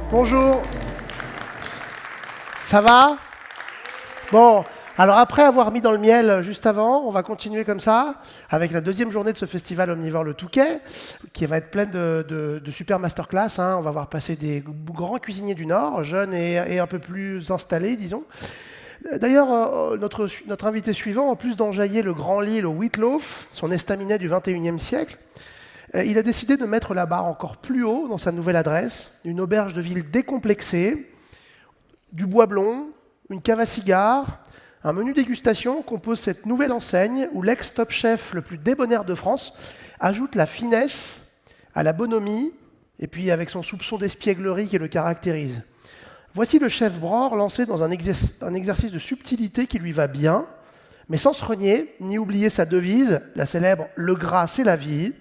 Bonjour. Ça va? Bon, alors après avoir mis dans le miel juste avant, on va continuer comme ça, avec la deuxième journée de ce festival omnivore Le Touquet, qui va être pleine de super masterclass. On va voir passer des grands cuisiniers du Nord, jeunes et un peu plus installés, disons. D'ailleurs, notre invité suivant, en plus d'enjailler le grand Lille au Wheatloaf, son estaminet du XXIe siècle, il a décidé de mettre la barre encore plus haut dans sa nouvelle adresse, une auberge de ville décomplexée, du bois blond, une cave à cigares, un menu dégustation compose cette nouvelle enseigne où l'ex-top chef le plus débonnaire de France ajoute la finesse à la bonhomie et puis avec son soupçon d'espièglerie qui le caractérise. Voici le chef Bror lancé dans un exercice de subtilité qui lui va bien, mais sans se renier ni oublier sa devise, la célèbre « Le gras, c'est la vie ».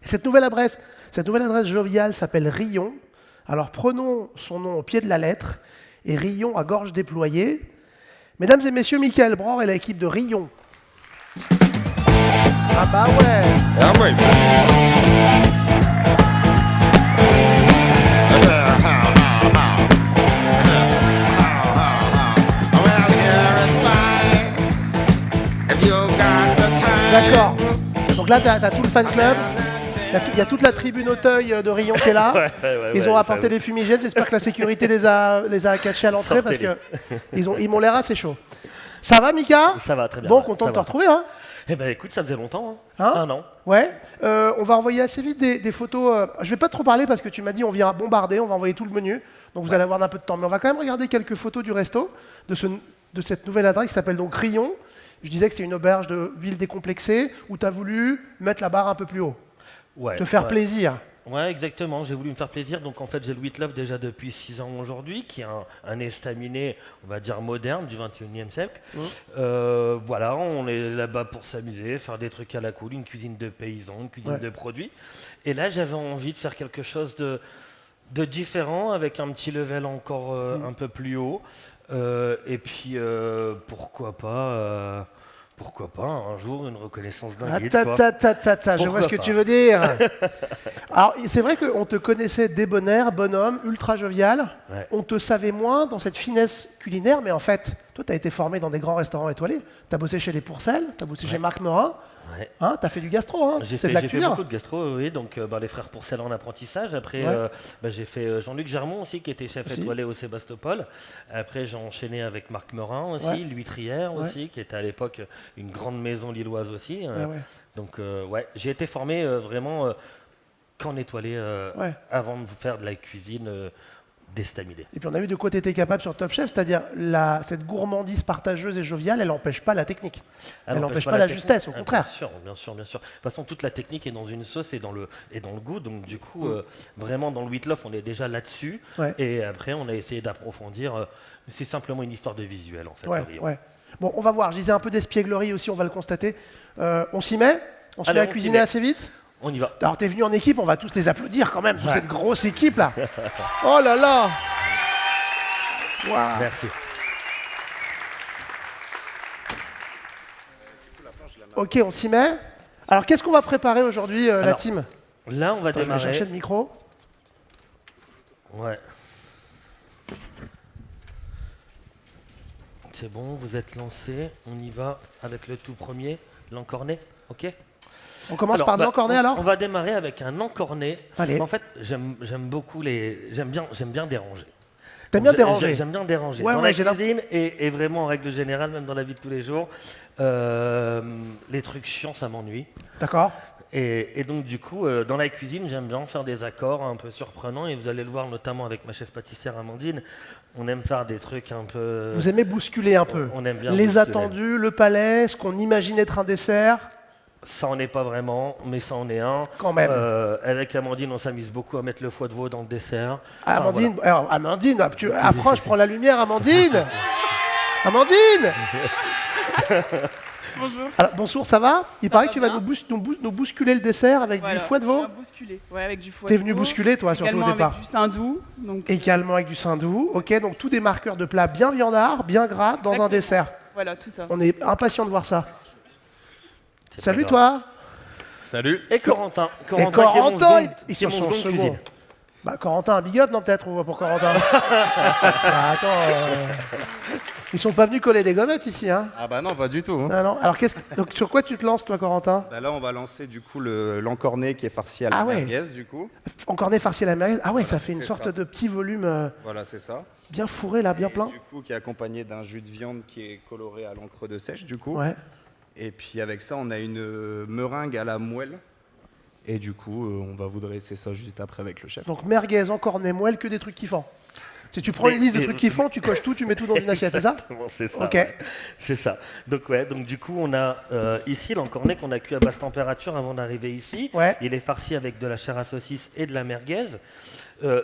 Cette nouvelle adresse joviale s'appelle Rion. Alors prenons son nom au pied de la lettre et Rion à gorge déployée. Mesdames et messieurs, Michael Bror et l'équipe de Rion. Ah bah ouais. I'm ready. D'accord. Donc là, t'as tout le fan club. Il y a toute la tribune Auteuil de Rion qui est là. Ils ont apporté des fumigènes. J'espère que la sécurité les a cachés à l'entrée parce qu'ils m'ont l'air assez chauds. Ça va, Mika? Ça va, très bien. Bon, content de te retrouver. Hein? Eh ben écoute, ça faisait longtemps. Un an. Ouais. On va envoyer assez vite des photos. Je vais pas trop parler parce que tu m'as dit on vient bombarder, on va envoyer tout le menu. Donc vous allez avoir un peu de temps. Mais on va quand même regarder quelques photos du resto, de cette nouvelle adresse qui s'appelle donc Rion. Je disais que c'est une auberge de ville décomplexée où tu as voulu mettre la barre un peu plus haut. Te faire plaisir. Ouais, exactement. J'ai voulu me faire plaisir. Donc en fait, j'ai le Wheatloaf déjà depuis 6 ans aujourd'hui, qui est un estaminet, on va dire moderne, du 21e siècle. Voilà, on est là-bas pour s'amuser, faire des trucs à la cool, une cuisine de paysans, une cuisine de produits. Et là, j'avais envie de faire quelque chose de différent, avec un petit level encore un peu plus haut. Et puis, pourquoi pas un jour une reconnaissance d'un guide. Je vois ce que tu veux dire. Alors, c'est vrai qu'on te connaissait débonnaire, bonhomme, ultra jovial. Ouais. On te savait moins dans cette finesse culinaire, mais en fait, toi, tu as été formé dans des grands restaurants étoilés. Tu as bossé chez les Pourcelles, tu as bossé chez Marc Merin. Ouais. Hein, tu as fait du gastro, hein. J'ai fait beaucoup de gastro, oui. Donc, les frères Pourcel en apprentissage. Après, j'ai fait Jean-Luc Germont aussi, qui était chef étoilé au Sébastopol. Après, j'ai enchaîné avec Marc Merin aussi, l'Huîtrière aussi, qui était à l'époque une grande maison lilloise aussi. Donc, j'ai été formé vraiment qu'en étoilé avant de faire de la cuisine d'estaminet. Et puis on a vu de quoi tu étais capable sur Top Chef, c'est-à-dire cette gourmandise partageuse et joviale, elle n'empêche pas la technique. Elle n'empêche pas la justesse, au contraire. Bien sûr. De toute façon, toute la technique est dans une sauce et dans le goût. Donc du coup, vraiment dans le Wheatloaf, on est déjà là-dessus. Ouais. Et après, on a essayé d'approfondir. C'est simplement une histoire de visuel, en fait. Ouais. Bon, on va voir. Je disais un peu d'espièglerie aussi, on va le constater. On s'y met? On se met à cuisiner assez vite? On y va. Alors, t'es venu en équipe, on va tous les applaudir quand même, sous cette grosse équipe-là. Oh là là. Wow. Merci. Ok, on s'y met. Alors, qu'est-ce qu'on va préparer aujourd'hui, la team? Là, on va démarrer. Je vais chercher le micro. Ouais. C'est bon, vous êtes lancés. On y va avec le tout premier, l'encornet. Ok? On commence par de l'encornet alors? On va démarrer avec un encornet. Allez. En fait, j'aime beaucoup j'aime bien déranger. T'aimes bien déranger? J'aime bien déranger. Dans la cuisine et vraiment en règle générale, même dans la vie de tous les jours, les trucs chiants, ça m'ennuie. D'accord. Et donc du coup, dans la cuisine, j'aime bien faire des accords un peu surprenants. Et vous allez le voir notamment avec ma chef pâtissière Amandine. On aime faire des trucs un peu... Vous aimez bousculer un peu. On aime bien les attendus, le palais, ce qu'on imagine être un dessert. Ça en est pas vraiment, mais ça en est un. Quand même. Avec Amandine, on s'amuse beaucoup à mettre le foie de veau dans le dessert. Amandine, voilà. Alors, Amandine, approche, prends la lumière, Amandine. Amandine. Bonjour. Alors, bonjour, ça va? Il paraît que tu vas nous bousculer le dessert avec du foie de veau. Bousculer, avec du foie de veau. T'es venu bousculer, toi, surtout au départ. Avec du saindoux. Également avec du saindoux. Ok, donc tous des marqueurs de plats bien viandards, bien gras, dans un dessert. Voilà, tout ça. On est impatient de voir ça. Salut toi. Salut. Et Corentin. Ils sont sur le second. Bah, Corentin, un big up, non, peut-être, pour Corentin. Bah, attends, ils sont pas venus coller des gommettes ici, hein. Ah bah non, pas du tout. Hein. Ah, non. Alors, donc, sur quoi tu te lances, toi, Corentin? Bah là, on va lancer du coup l'encornet qui est farci à la Ah ouais. merguez, du coup. Encornet farci à la merguez. Ah ouais, Voilà, ça fait une c'est sorte ça. de petit volume Voilà, c'est ça. bien fourré, là, bien Et plein. du coup, qui est accompagné d'un jus de viande qui est coloré à l'encre de sèche, du coup. Ouais. Et puis avec ça, on a une meringue à la moelle. Et du coup, on va vous dresser ça juste après avec le chef. Donc, merguez, encornet, moelle, que des trucs kiffants. Si tu prends Mais- une liste de mais- trucs kiffants, tu coches tout, tu mets tout dans une assiette, c'est ça? Exactement, c'est ça. Ok. ouais. C'est ça. Donc du coup, on a ici l'encornet qu'on a cuit à basse température avant d'arriver ici. Ouais. Il est farci avec de la chair à saucisse et de la merguez.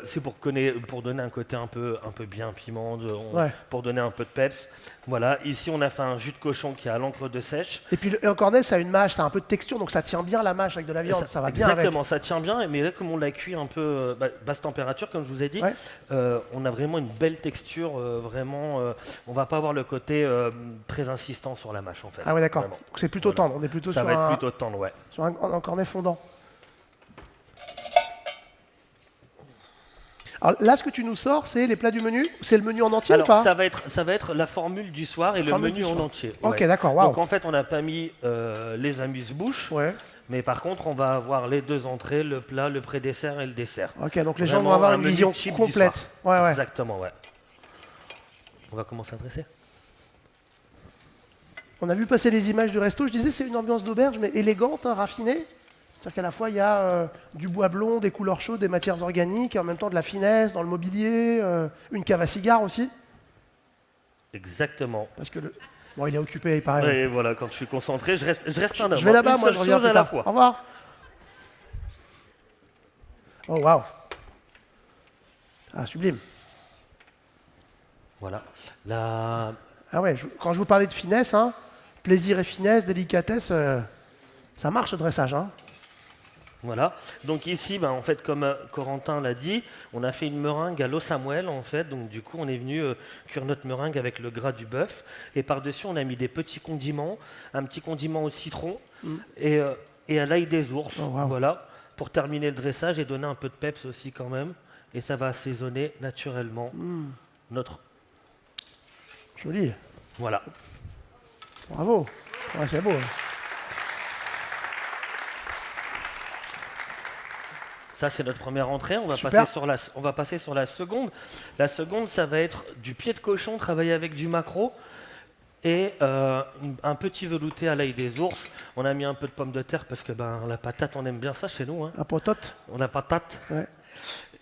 C'est pour donner un côté un peu bien piment, Ouais. pour donner un peu de peps. Voilà. Ici, on a fait un jus de cochon qui est à l'encre de sèche. Et puis, l'encornet, ça a une mâche, ça a un peu de texture, donc ça tient bien la mâche avec de la viande, ça va bien avec. Exactement, ça tient bien. Mais là, comme on l'a cuit un peu basse température, comme je vous ai dit, Ouais. on a vraiment une belle texture. On va pas avoir le côté très insistant sur la mâche en fait. Ah ouais, d'accord. Vraiment. Donc, c'est plutôt Voilà. tendre, on est plutôt Ça sur va être un, plutôt tendre, ouais. sur un encornet fondant. Alors là, ce que tu nous sors, c'est les plats du menu? C'est le menu en entier Alors ou pas? ça va être la formule du soir et le Formule menu du en soir. entier. Ok, ouais. d'accord, waouh. Donc en fait, on n'a pas mis les amuse-bouches, Ouais. mais par contre, on va avoir les deux entrées, le plat, le pré-dessert et le dessert. Ok, donc les gens Vraiment vont avoir un une menu vision type du complète. soir. Ouais, ouais. Exactement, ouais. On va commencer à dresser. On a vu passer les images du resto. Je disais, c'est une ambiance d'auberge, mais élégante, hein, raffinée. C'est-à-dire qu'à la fois, il y a du bois blond, des couleurs chaudes, des matières organiques, et en même temps de la finesse dans le mobilier, une cave à cigares aussi. Exactement. Parce que bon, il est occupé, il paraît. Et voilà, quand je suis concentré, je reste un homme. Je vais là-bas, Une moi, seule je reviens chose plus à la tard. Au fois. revoir. Oh, waouh. Ah, sublime. Voilà. La... Ah ouais, quand je vous parlais de finesse, hein, plaisir et finesse, délicatesse, ça marche ce dressage. Hein. Voilà. Donc ici, en fait, comme Corentin l'a dit, on a fait une meringue à l'eau Samuel, en fait. Donc du coup, on est venu cuire notre meringue avec le gras du bœuf. Et par-dessus, on a mis des petits condiments, un petit condiment au citron et à l'ail des ours. Oh, wow. Voilà, pour terminer le dressage et donner un peu de peps aussi quand même. Et ça va assaisonner naturellement notre... Joli. Voilà. Bravo. Ouais, c'est beau. Hein. Ça, c'est notre première entrée. On va Super. passer sur la seconde. La seconde, ça va être du pied de cochon travaillé avec du maquereau et un petit velouté à l'ail des ours. On a mis un peu de pommes de terre parce que la patate, on aime bien ça chez nous. Hein. Un potote. On a patate. Ouais.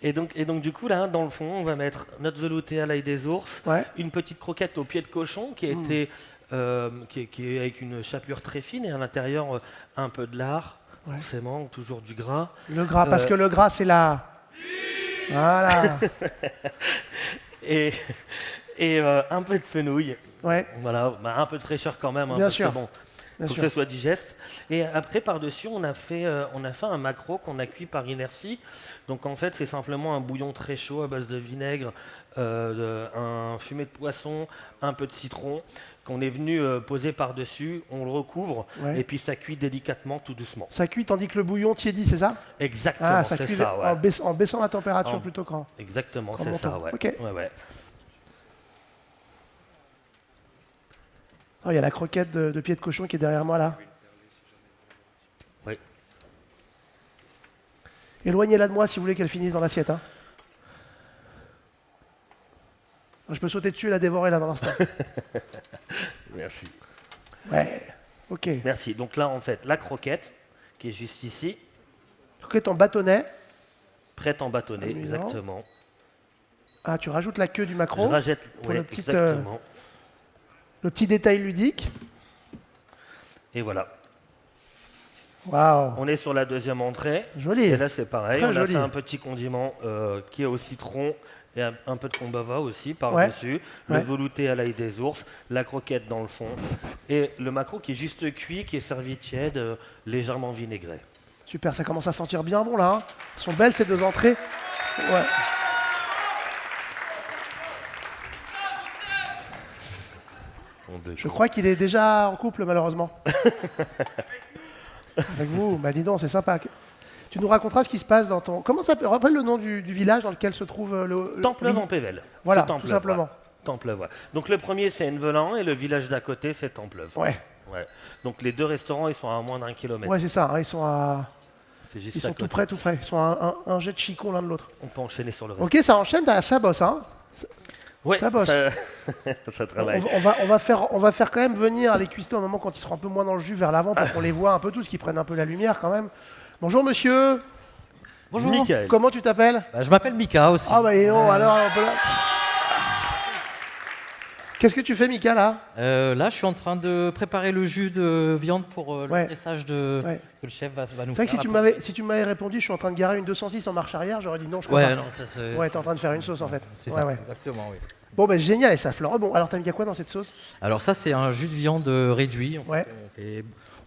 Et donc, du coup, là, dans le fond, on va mettre notre velouté à l'ail des ours, Ouais. une petite croquette au pied de cochon qui est avec une chapelure très fine et à l'intérieur un peu de lard. Ouais. Forcément, toujours du gras. Le gras, parce que le gras, c'est là. Voilà. Et un peu de fenouil. Ouais, Voilà, un peu de fraîcheur quand même. Hein, Bien parce sûr, que bon, bien faut sûr. que ce soit digeste. Et après, par-dessus, on a fait un maquereau qu'on a cuit par inertie. Donc en fait, c'est simplement un bouillon très chaud à base de vinaigre, un fumet de poisson, un peu de citron, qu'on est venu poser par-dessus. On le recouvre Ouais. et puis ça cuit délicatement, tout doucement. Ça cuit tandis que le bouillon tiédit, c'est ça? Exactement, Ah, ça c'est cuit ça, ouais. en baissant la température En- plutôt qu'en... Exactement, Comme c'est on ça, tourne. ouais. Ok. Ouais. Oh, il y a la croquette de pied de cochon qui est derrière moi là. Oui. Éloignez-la de moi si vous voulez qu'elle finisse dans l'assiette. Hein. Je peux sauter dessus et la dévorer là dans l'instant. Merci. Ouais, ok. Merci. Donc là, en fait, la croquette, qui est juste ici, Croquette en bâtonnet. prête en bâtonnet, Amusant. exactement. Ah, tu rajoutes la queue du maquereau. Je rajette, pour ouais, le petit, exactement. Le petit détail ludique. Et voilà. Waouh, On est sur la deuxième entrée. joli. Et là, c'est pareil. Très On a joli. fait un petit condiment qui est au citron et un peu de combava aussi par-dessus. Le Ouais. velouté à l'ail des ours, la croquette dans le fond. Et le maquereau qui est juste cuit, qui est servi tiède, légèrement vinaigré. Super, ça commence à sentir bien bon là. Hein. Elles sont belles ces deux entrées. Ouais. Je crois qu'il est déjà en couple malheureusement. Avec vous, bah dis donc, c'est sympa. Tu nous raconteras ce qui se passe dans ton... Comment ça s'appelle? Rappelle le nom du village dans lequel se trouve le... Templeuve en Pével. Voilà, C'est Templeuve, tout simplement. voilà. Templeuve, voilà. Donc le premier c'est Envelan et le village d'à côté c'est Templeuve. Ouais, Ouais. Donc les deux restaurants ils sont à moins d'1 kilomètre. ouais c'est ça. Hein, ils sont, C'est juste ils à sont côté. tout près, tout près. Ils sont à un jet de chicon l'un de l'autre. On peut enchaîner sur le reste. Ok, ça enchaîne, ça bosse. Hein. Ouais, ça bosse. ça travaille. On va faire quand même venir les cuistots à un moment quand ils seront un peu moins dans le jus vers l'avant pour qu'on les voit un peu tous, qu'ils prennent un peu la lumière quand même. Bonjour monsieur, Bonjour. Michael. comment tu t'appelles? Je m'appelle Mika aussi. Ah bah non, alors on peut là... Qu'est-ce que tu fais Mika là? Là, je suis en train de préparer le jus de viande pour le Ouais. pressage Ouais. que le chef va nous C'est vrai que faire. si tu m'avais répondu, je suis en train de garer une 206 en marche arrière, j'aurais dit non, je crois Ouais, pas. non, ça c'est. Ouais, t'es en train de faire une sauce en fait. C'est Ouais, ça, ouais. exactement, oui. Bon, ben génial, et ça fleure. Bon, alors t'as mis quoi dans cette sauce? Alors ça, c'est un jus de viande réduit. Ouais.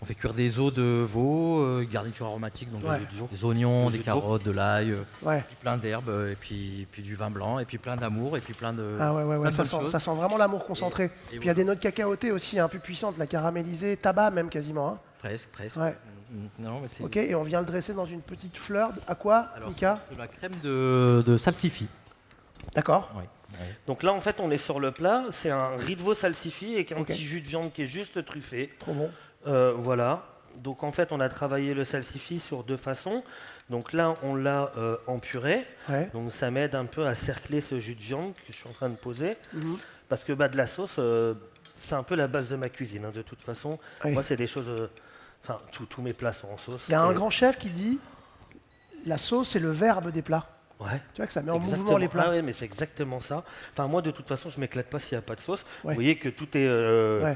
On fait cuire des os de veau, garniture aromatique, donc Ouais. des oignons, Le des jus de veau. carottes, de l'ail, Ouais. puis plein d'herbes, et puis du vin blanc, et puis plein d'amour, et puis plein de. Ah ouais, plein de ça, bonnes choses. ça sent vraiment l'amour concentré. Et Puis il y a des notes cacaotées aussi, un peu puissantes, la caramélisée, tabac même quasiment. Hein. Presque. Ouais. Non, mais c'est. Ok, et on vient le dresser dans une petite fleur. À quoi, Alors, Mika? c'est de la crème de salsifis. D'accord. Ouais. Donc là en fait on est sur le plat, c'est un riz de veau salsifis avec un Ok. petit jus de viande qui est juste truffé. Trop bon. Voilà. Donc en fait on a travaillé le salsifis sur deux façons. Donc là on l'a en purée. Ouais. Donc ça m'aide un peu à cercler ce jus de viande que je suis en train de poser. Mhm. Parce que de la sauce, c'est un peu la base de ma cuisine hein, de toute façon. Oui. Moi c'est des choses... Enfin tous mes plats sont en sauce. Il y a un Et- grand chef qui dit la sauce c'est le verbe des plats. Ouais. Tu vois que ça met en Exactement. mouvement les plats. Ah ouais, mais c'est exactement ça. Enfin, moi, de toute façon, je m'éclate pas s'il n'y a pas de sauce. Ouais. Vous voyez que tout est, Ouais.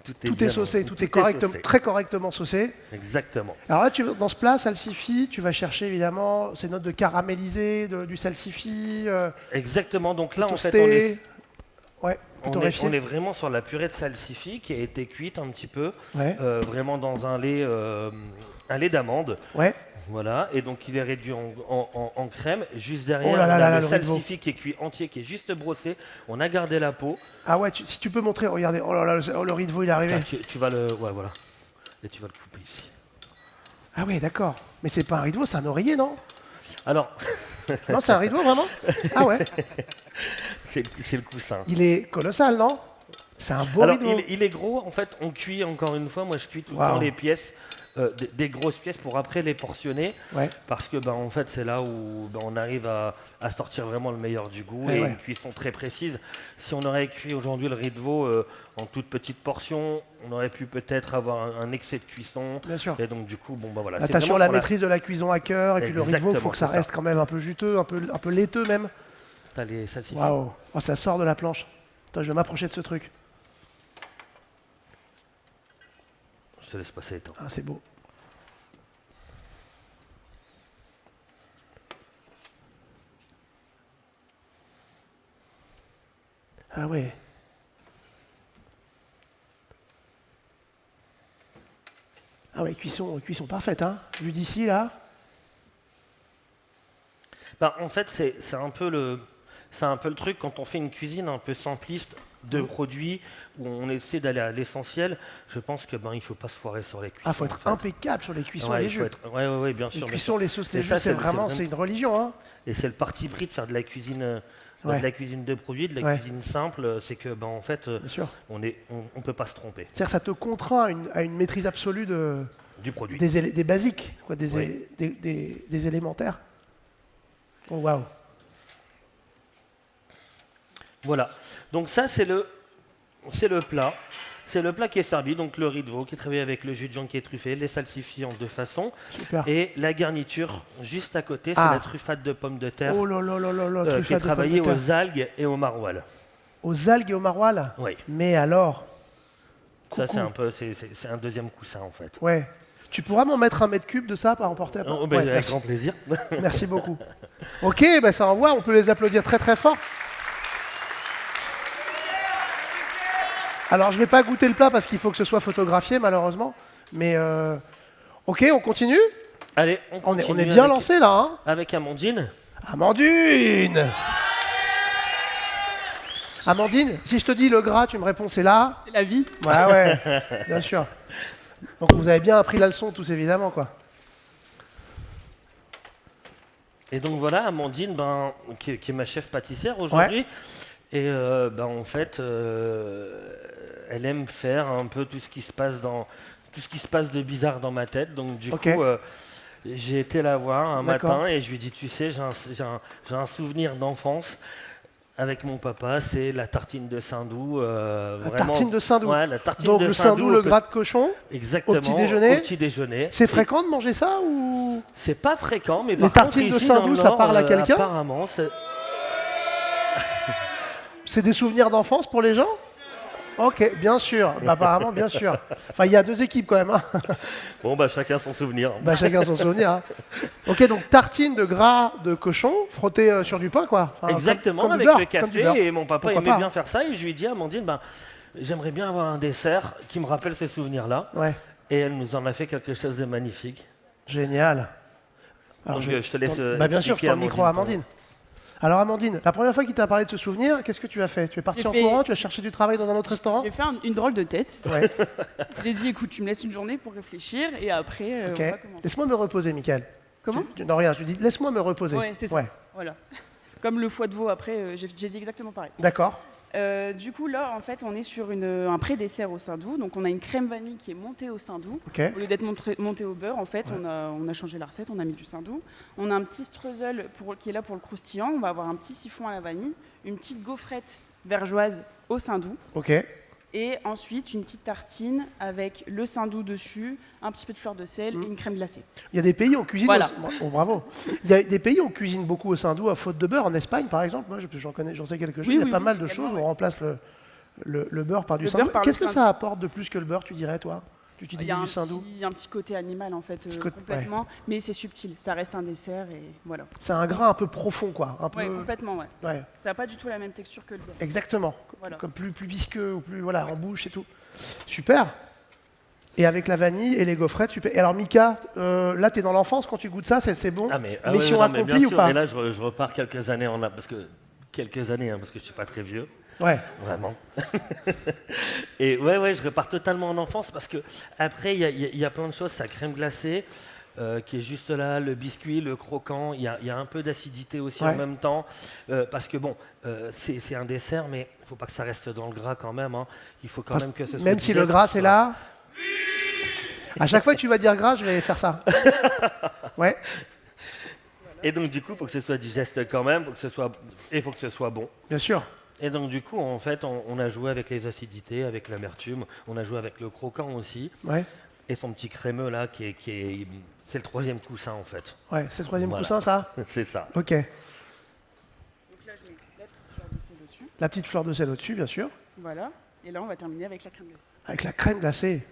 tout Tout bien est saucé, dans- tout est correctement, saucé. très correctement saucé. Exactement. Alors là, dans ce plat, salsifis, tu vas chercher évidemment ces notes de caramélisé, du salsifis, Exactement. Donc là, en fait, toasté. Ouais, on plutôt est, réfié. on est vraiment sur la purée de salsifis qui a été cuite un petit peu, Ouais, vraiment dans un lait d'amande. ouais. Voilà, et donc il est réduit en crème. Juste derrière, Oh là là on là a là, le le riz de veau. salsifis qui est cuit entier, qui est juste brossé. On a gardé la peau. Ah ouais, si tu peux montrer, regardez. Oh là là, le riz de veau, il est arrivé. Tiens, tu vas le, ouais, voilà, et tu vas le couper ici. Ah ouais, d'accord. Mais c'est pas un riz de veau, c'est un oreiller, non? Alors, Non, c'est un riz de veau, vraiment? Ah ouais. c'est le coussin. Il est colossal, non? C'est un beau Alors, riz de veau. il est gros. En fait, on cuit encore une fois. Moi, je cuis tout le Waouh. temps les pièces, des grosses pièces pour après les portionner. Ouais. Parce que, en fait, c'est là où on arrive à sortir vraiment le meilleur du goût Ouais, et ouais. une cuisson très précise. Si on aurait cuit aujourd'hui le riz de veau en toute petite portion, on aurait pu peut-être avoir un excès de cuisson. Bien sûr. Et donc, du coup, voilà. Là, C'est t'as vraiment sur la pour maîtrise de la cuisson à cœur, et puis le riz de veau, il faut Exactement, que ça c'est ça. reste quand même un peu juteux, un peu laiteux même. T'as les salsifis. Waouh. Oh, ça sort de la planche. Attends, je vais m'approcher de ce truc. Je te laisse passer. Attends. Ah, c'est beau. Ah ouais. Ah ouais, cuisson parfaite, hein. Vu d'ici, là. En fait, c'est un peu le truc quand on fait une cuisine un peu simpliste de produits où on essaie d'aller à l'essentiel. Je pense que il faut pas se foirer sur les cuissons. Ah, faut être en fait. impeccable sur les cuissons Ouais, et les il faut jus. être. Ouais, bien Les sûr. bien cuissons, sûr. les sauces, C'est les ça, jus, c'est c'est vraiment, vraiment- c'est une religion, hein. Et c'est le parti pris de faire de la cuisine, Ouais. de la cuisine de produits, de la Ouais. cuisine simple. C'est que en fait, Bien sûr. on peut pas se tromper C'est-à-dire que ça te contraint à une maîtrise absolue du produit. des basiques, quoi, Oui. des élémentaires. Oh, waouh. Voilà. Donc ça, c'est le plat. C'est le plat qui est servi, donc le riz de veau qui est travaillé avec le jus de viande qui est truffé, les salsifis en deux façons, Super. et la garniture juste à côté, c'est Ah. la truffade de pommes de terre Oh là là là là là, qui est truffade de pommes travaillée de terre. aux algues et au maroilles. Aux algues et au maroilles. Oui, Mais alors, ça coucou. c'est un deuxième coussin en fait. Ouais. Tu pourras m'en mettre un mètre cube de ça par emporter à Oh, Ouais, avec merci. grand plaisir. Merci beaucoup. Ok, ben ça envoie, on peut les applaudir très très fort. Alors je vais pas goûter le plat parce qu'il faut que ce soit photographié malheureusement. Mais ok, on continue. Allez, on On continue est bien avec- lancé là. Hein. Avec Amandine. Amandine. Amandine, si je te dis le gras, tu me réponds c'est là. C'est la vie. Ouais, bien sûr. Donc vous avez bien appris la leçon tous évidemment quoi. Et donc voilà, Amandine, qui est ma chef pâtissière aujourd'hui. Et en fait, elle aime faire un peu tout ce qui se passe de bizarre dans ma tête. Donc du coup, j'ai été la voir un matin et je lui ai dit, tu sais, j'ai un souvenir d'enfance avec mon papa, c'est la tartine de Saint-Doux. La tartine de Saint-Doux. Ouais, la tartine Donc de le Saint-Doux, le gras de cochon. Exactement. Au petit déjeuner. Au petit déjeuner. C'est fréquent de manger ça ou C'est pas fréquent, mais les par tartines contre, de ici, Saint-Doux, dans le ça Nord, parle à quelqu'un? Apparemment, c'est des souvenirs d'enfance pour les gens? Ok, bien sûr. Apparemment, bien sûr. Enfin, il y a deux équipes quand même. Hein. Bon, chacun son souvenir. Chacun son souvenir. Hein. Ok, donc tartine de gras de cochon frottée sur du pain, quoi. Enfin, Exactement, comme avec du beurre, le comme du café. beurre. Et mon papa Pourquoi aimait pas, bien hein. faire ça. Et je lui ai dit, Amandine, j'aimerais bien avoir un dessert qui me rappelle ces souvenirs-là. Ouais, Et elle nous en a fait quelque chose de magnifique. génial. Alors, Donc, je te laisse. bien sûr, je expliquer prends le micro à Amandine. Alors Amandine, la première fois qu'il t'a parlé de ce souvenir, qu'est-ce que tu as fait? Tu es parti en courant, tu as cherché du travail dans un autre restaurant? J'ai fait une drôle de tête. Ouais. Je lui ai dit, écoute, tu me laisses une journée pour réfléchir et après, on Ok. va commencer. Laisse-moi me reposer, Mickaël. Comment? Non, rien, je lui dis, laisse-moi me reposer. Ouais, c'est ça. Ouais. Voilà. Comme le foie de veau, après, j'ai dit exactement pareil. D'accord. Du coup, là, en fait, on est sur un pré-dessert au Saint-Doux. Donc, on a une crème vanille qui est montée au Saint-Doux. Ok. Au lieu d'être montée au beurre, en fait, on a changé la recette, on a mis du Saint-Doux. On a un petit streusel qui est là pour le croustillant. On va avoir un petit siphon à la vanille, une petite gaufrette vergeoise au Saint-Doux. Ok. Et ensuite, une petite tartine avec le Saint-Doux dessus, un petit peu de fleur de sel et une crème glacée. Il y a des pays où on cuisine. Voilà. Oh, bravo. Il y a des pays où on cuisine beaucoup au Saint-Doux à faute de beurre. En Espagne, par exemple, moi, j'en sais quelque chose. Oui, il y a oui, pas oui, mal de également, choses où ouais. on remplace le beurre par du Le Saint-Doux. beurre par le Qu'est-ce que Saint-Doux. ça apporte de plus que le beurre, tu dirais, toi? Tu Il utilises y a du Saint-Doux. un petit côté animal, en fait, côté- complètement. Mais c'est subtil, ça reste un dessert et voilà. C'est un grain un peu profond, quoi. Un peu... Ouais, complètement, ouais. Ouais, Ça n'a pas du tout la même texture que le beurre. exactement. Voilà. Comme plus visqueux ou plus voilà, en bouche et tout. Super. Et avec la vanille et les gaufrettes, super. Et alors Mika, là tu es dans l'enfance quand tu goûtes ça, c'est bon? Mission non, mais accomplie bien ou sûr. pas? Et là, je repars quelques années parce que je suis pas très vieux. Ouais. Vraiment. Et ouais, je repars totalement en enfance parce que après, il y a plein de choses. Sa crème glacée qui est juste là, le biscuit, le croquant. Il y a un peu d'acidité aussi en même temps. Parce que bon, c'est un dessert, mais il ne faut pas que ça reste dans le gras quand même. Hein. Il faut quand même que ce soit Même si le digeste. gras c'est là. À chaque fois que tu vas dire gras, je vais faire ça. Ouais. Et donc du coup, il faut que ce soit digeste quand même, il faut que ce soit bon. Bien sûr. Et donc du coup, en fait, on a joué avec les acidités, avec l'amertume, on a joué avec le croquant aussi, Ouais. et son petit crémeux là, c'est le troisième coussin en fait. Ouais. C'est le troisième Voilà. coussin, ça? C'est ça. Ok. Donc là, je mets la petite fleur de sel au-dessus. La petite fleur de sel au-dessus, bien sûr. Voilà. Et là, on va terminer avec la crème glacée. Avec la crème glacée.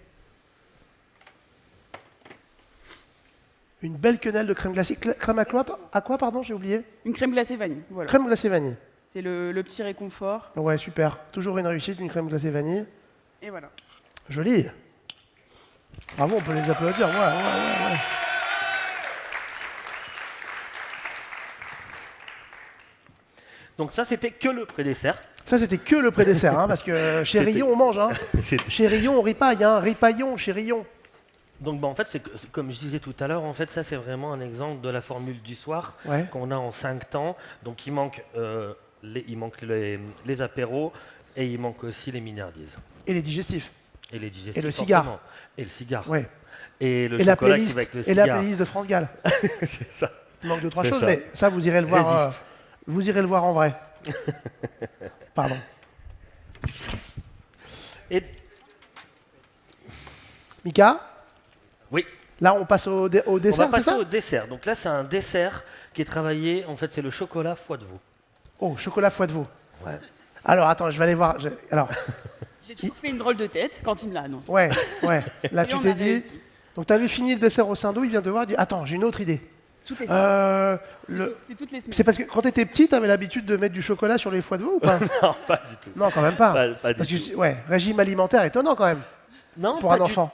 Une belle quenelle de crème glacée. Crème à quoi? À quoi, pardon, j'ai oublié? Une crème glacée vanille, voilà. Crème glacée vanille. C'est le petit réconfort. Ouais, super. Toujours une réussite, une crème glacée vanille. Et voilà. Joli. Bravo, on peut les applaudir. Ouais. Donc ça, c'était que le pré-dessert. Ça, c'était que le pré-dessert, hein, parce que chez C'était- Rion, on mange. Hein. C'était- Chez Rion, on ripaille. Hein. Ripaillon chez Rion. Donc en fait, comme je disais tout à l'heure, en fait, ça c'est vraiment un exemple de la formule du soir Ouais. qu'on a en 5 temps. Donc il manque les apéros et il manque aussi les mignardises. Et les digestifs. Et les digestifs. Et le cigare. forcément. Et le cigare. Ouais. Et le Et la chocolat qui playlist. va avec le Et la cigare. playlist de France Gall. C'est ça. Il manque 2-3 C'est choses, ça. mais ça, vous irez le voir. Résiste. Vous irez le voir en vrai. Pardon. Et Mika, oui, là, on passe au on va dessert, c'est passer ça? au dessert. Donc là, c'est un dessert qui est travaillé. En fait, c'est le chocolat foie de veau. Oh, chocolat foie de veau. Ouais. Alors, attends, je vais aller voir. Alors, J'ai toujours fait une drôle de tête quand il me l'a annoncé. ouais. Là, Et tu on t'es a dit. réussi. Donc, tu avais fini le dessert au Saint-Doux, il vient de voir, il dit attends, j'ai une autre idée. Toutes les semaines. C'est C'est toutes les semaines. parce que quand tu étais petit, tu avais l'habitude de mettre du chocolat sur les foies de veau ou pas? Non, pas du tout. Non, quand même pas. Pas du Parce tout. que, ouais, régime alimentaire étonnant quand même Non, pour pas un du enfant.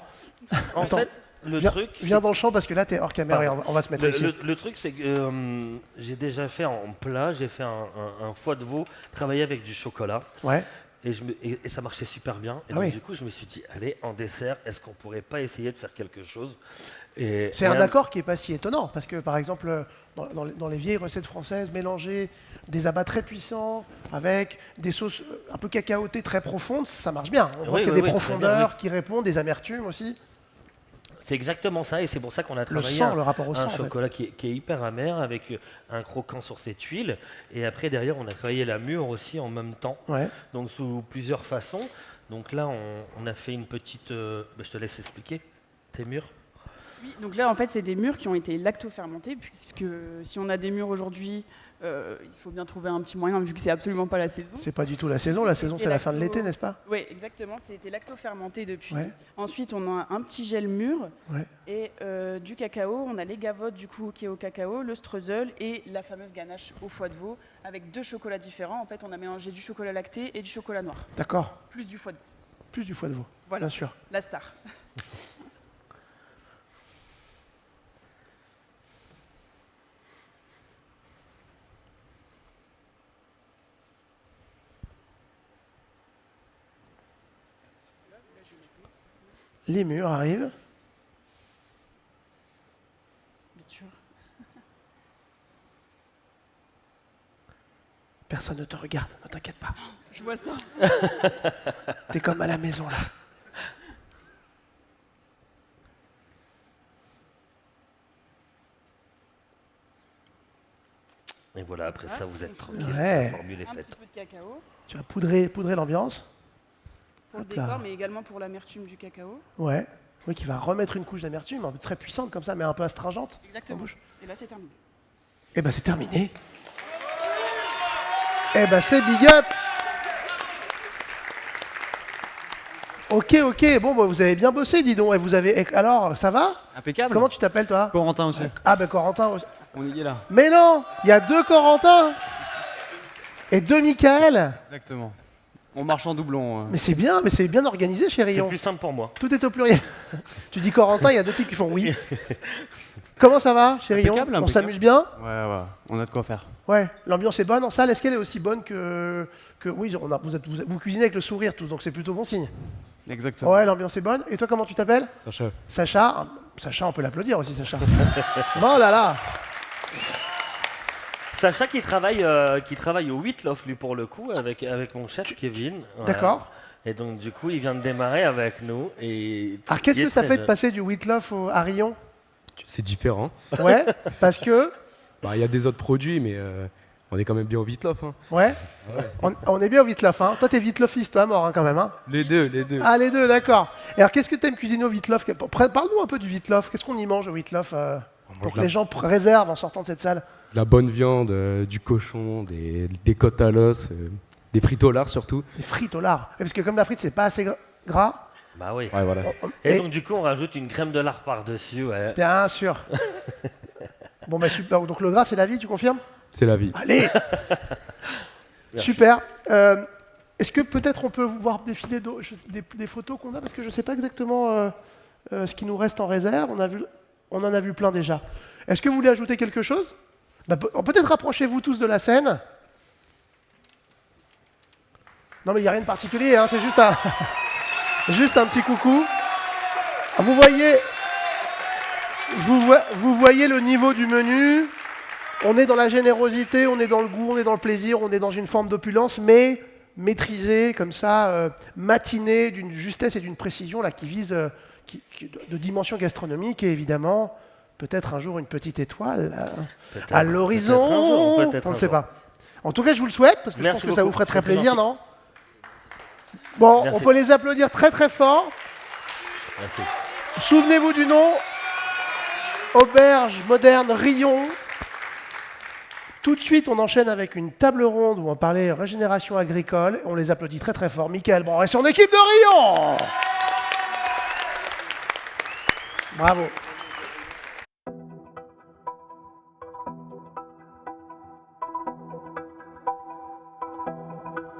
En Attends, fait, le Viens, truc, viens dans le champ parce que là, tu es hors caméra et on va se mettre ici. le truc, c'est que j'ai déjà fait en plat, j'ai fait un foie de veau travaillé avec du chocolat. Ouais. Et ça marchait super bien. Et Ah donc, oui. du coup, je me suis dit, allez, en dessert, est-ce qu'on pourrait pas essayer de faire quelque chose C'est un accord qui n'est pas si étonnant, parce que par exemple, dans les vieilles recettes françaises, mélanger des abats très puissants avec des sauces un peu cacaotées très profondes, ça marche bien. On voit Oui, qu'il y a oui, des oui, très profondeurs bien, qui répondent, des amertumes aussi. C'est exactement ça, et c'est pour ça qu'on a Le travaillé sang, le rapport au sang, un en fait. chocolat qui est hyper amer, avec un croquant sur ses tuiles. Et après, derrière, on a travaillé la mûre aussi en même temps, Ouais. donc sous plusieurs façons. Donc là, on a fait une petite... je te laisse expliquer, tes mûres. Oui, donc là, en fait, c'est des mûres qui ont été lacto-fermentées, puisque si on a des mûres aujourd'hui, il faut bien trouver un petit moyen, vu que c'est absolument pas la saison. C'est pas du tout la saison. La saison, Et c'est la fin de lacto- l'été, n'est-ce pas? Oui, exactement, c'était lacto-fermenté depuis. Ouais. Ensuite, on a un petit gel mûr Ouais. et du cacao. On a les gavottes, du coup, qui est au cacao, le streusel et la fameuse ganache au foie de veau, avec 2 chocolats différents. En fait, on a mélangé du chocolat lacté et du chocolat noir, D'accord. plus du foie de veau. Plus du foie de veau, Voilà, bien sûr. la star. Les mûres arrivent. Bien sûr. Personne ne te regarde, ne t'inquiète pas. Je vois ça. T'es comme à la maison, là. Et voilà, après ça, vous êtes tranquille, Ouais. la formule est Un faite. petit peu de cacao Tu vas poudrer l'ambiance. pour le Hop là. décor, mais également pour l'amertume du cacao. Ouais. Oui, qui va remettre une couche d'amertume, un peu très puissante comme ça, mais un peu astringente. Exactement. En bouche. Et là, c'est terminé. Eh ben c'est terminé. Eh ben c'est big up. Ok. Bon, bah, vous avez bien bossé, dis donc. Et vous avez. Alors, ça va? Impeccable. Comment tu t'appelles, toi? Corentin aussi. Ah ben Corentin. Aussi. On y est là. Mais non, il y a 2 Corentin et 2 Michael. Exactement. On marche en doublon. Mais c'est bien organisé chez C'est Rion. plus simple pour moi. Tout est au pluriel. Tu dis Corentin, il y a 2 types qui font oui. Comment ça va chez Rion? Impeccable, On impeccable. s'amuse bien? Ouais. On a de quoi faire. Ouais, l'ambiance est bonne en salle. Est-ce qu'elle est aussi bonne que oui, vous cuisinez avec le sourire tous, donc c'est plutôt bon signe. Exactement. Ouais, l'ambiance est bonne. Et toi, comment tu t'appelles? Sacha. Sacha. Sacha, on peut l'applaudir aussi, Sacha. Oh là là. Sacha qui travaille au Whitloff, lui, pour le coup, avec mon chef Kevin. Voilà. D'accord. Et donc, du coup, il vient de démarrer avec nous. Et Alors, qu'est-ce il est que ça très fait de jeune. passer du Whitloff à Rion? C'est différent. Ouais, parce que. Bah, il y a des autres produits, mais on est quand même bien au Vitloff. Hein. Ouais. On est bien au Whitloff, hein. Toi, t'es Whitloffiste, toi, à mort, hein, quand même, hein. Les deux. Ah, les deux, d'accord. Et alors, qu'est-ce que t'aimes cuisiner au Whitloff? Parle-nous un peu du Whitloff. Qu'est-ce qu'on y mange au Whitloff On pour mange que de les gens réservent en sortant de cette salle? la bonne viande, du cochon, des côtes à l'os, des frites au lard surtout. Des frites au lard. Parce que comme la frite, c'est pas assez gras. Bah oui. Ouais, voilà. Et donc, du coup, on rajoute une crème de lard par-dessus. Ouais. Bien sûr. Bon, bah super. Donc le gras, c'est la vie, tu confirmes? C'est la vie. Allez. Merci. Super. Est-ce que peut-être on peut voir défiler des photos qu'on a? Parce que je ne sais pas exactement ce qui nous reste en réserve. On en a vu plein déjà. Est-ce que vous voulez ajouter quelque chose? Bah, peut-être rapprochez-vous tous de la scène. Non, mais il n'y a rien de particulier, hein, c'est juste un, juste un petit coucou. Vous voyez le niveau du menu. On est dans la générosité, on est dans le goût, on est dans le plaisir, on est dans une forme d'opulence, mais maîtrisée, comme ça, matinée, d'une justesse et d'une précision là, qui vise de dimension gastronomique et évidemment, peut-être un jour une petite étoile Peut-être- à l'horizon. peut-être un jour, peut-être On ne un sait jour. pas. En tout cas, je vous le souhaite, parce que je Merci pense que ça vous beaucoup, ferait très c'est très plaisir, gentil. non? Bon, Merci. on peut les applaudir très très fort. Merci. Souvenez-vous du nom. Auberge moderne Rion. Tout de suite, on enchaîne avec une table ronde où on parlait régénération agricole. On les applaudit très très fort. Michael Bran et son équipe de Rion. Bravo.